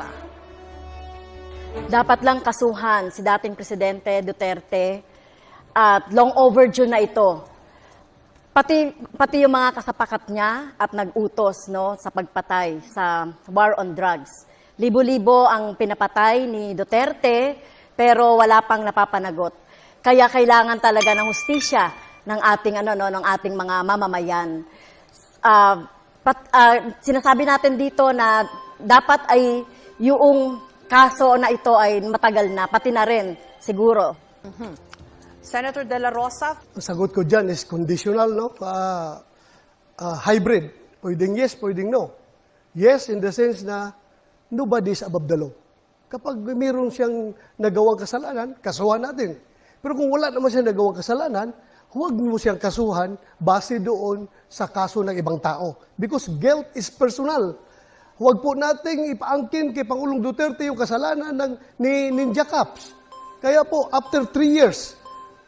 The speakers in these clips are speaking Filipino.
Rosa. Dapat lang kasuhan si dating Presidente Duterte at long overdue na ito. Pati yung mga kasapakat niya at nag-utos sa pagpatay sa war on drugs. Libo-libo ang pinapatay ni Duterte pero wala pang napapanagot. Kaya kailangan talaga ng hustisya ng ating mga mamamayan. Sinasabi natin dito na dapat ay yung kaso na ito ay matagal na, pati na rin siguro. Senator De La Rosa? Ang sagot ko dyan is conditional, no? Hybrid. Pwedeng yes, pwedeng no. Yes in the sense na nobody is above the law. Kapag mayroon siyang nagawang kasalanan, kasuhan natin. Pero kung wala naman siyang nagawang kasalanan, huwag mo siyang kasuhan base doon sa kaso ng ibang tao. Because guilt is personal. Huwag po nating ipaangkin kay Pangulong Duterte yung kasalanan ni Ninja Caps. Kaya po, after 3 years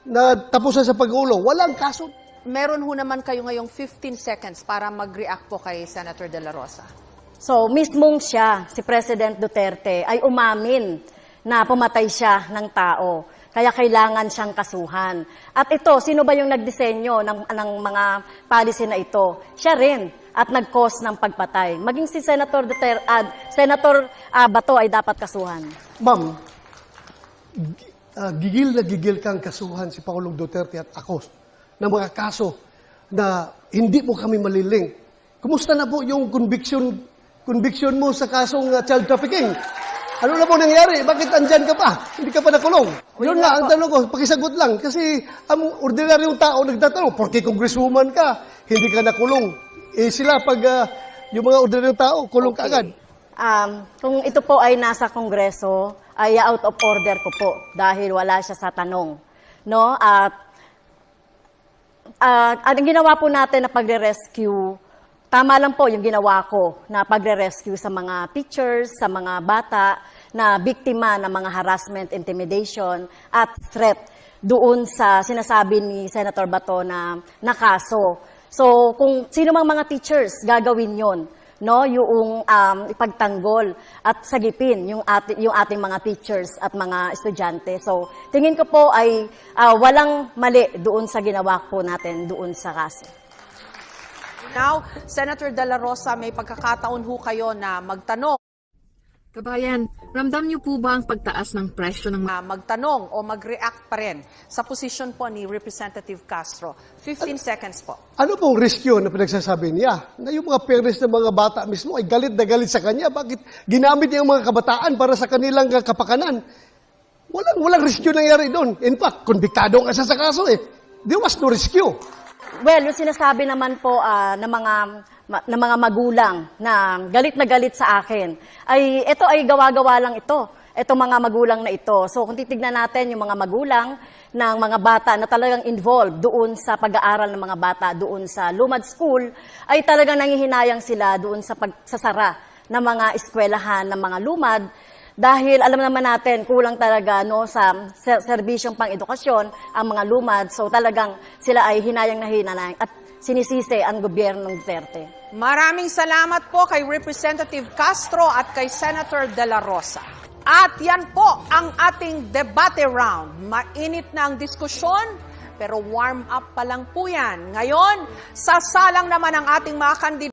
na tapusan sa pag-ulo, walang kaso. Meron ho naman kayo ngayong 15 seconds para mag-react po kay Senator De La Rosa. So, mismong siya, si President Duterte, ay umamin na pumatay siya ng tao. Kaya kailangan siyang kasuhan. At ito, sino ba yung nagdisenyo ng mga policy na ito? Siya rin at nag-cause ng pagpatay. Maging si Senator Duterte, Senator Bato ay dapat kasuhan. Ma'am, gigil na gigil kang kasuhan si Pangulong Duterte at ako ng mga kaso na hindi mo kami maliling. Kumusta na po yung conviction mo sa kasong child trafficking? Ano na po nangyari? Bakit andyan ka pa? Hindi ka pa nakulong? Yun nga, ang tanong ko, pakisagot lang. Kasi ang ordinaryong tao nagtatanong, porque congresswoman ka, hindi ka nakulong. Sila pag yung mga ordinaryong tao, kulong ka agad. Kung ito po ay nasa Kongreso, ay out of order ko po dahil wala siya sa tanong. No? At ang ginawa po natin na pagre-rescue, tama lang po yung ginawa ko na pagre-rescue sa mga teachers, sa mga bata na biktima ng mga harassment, intimidation at threat doon sa sinasabi ni Senator Bato na kaso. So kung sino mang mga teachers gagawin yon, no, yung ipagtanggol at sagipin yung ating mga teachers at mga estudyante. So tingin ko po ay walang mali doon sa ginawa po natin doon sa kaso. Now, Senator De La Rosa, may pagkakataon ho kayo na magtanong. Kabayan, ramdam niyo po ba ang pagtaas ng presyo ng magtanong o mag-react pa rin sa posisyon po ni Representative Castro? 15 seconds po. Ano pong risk yun na pinagsasabi niya? Na yung mga parents ng mga bata mismo ay galit na galit sa kanya. Bakit ginamit niya ang mga kabataan para sa kanilang kapakanan? Walang risk yun nangyari doon. In fact, konbiktado nga siya sa kaso eh. There was no rescue. Well, yung sinasabi naman po ng mga magulang na galit sa akin, ay ito ay gawa-gawa lang ito. Ito mga magulang na ito. So kung titignan natin yung mga magulang ng mga bata na talagang involved doon sa pag-aaral ng mga bata doon sa Lumad School, ay talagang nangihinayang sila doon sa pagsasara ng mga eskwelahan ng mga lumad. Dahil alam naman natin, kulang talaga sa serbisyong pang-edukasyon ang mga lumad. So talagang sila ay hinayang na hinayang at sinisisi ang gobyerno ng Duterte. Maraming salamat po kay Representative Castro at kay Senator De La Rosa. At yan po ang ating debate round. Mainit na ang diskusyon, pero warm up pa lang po yan. Ngayon, sasalang naman ang ating mga kandidato.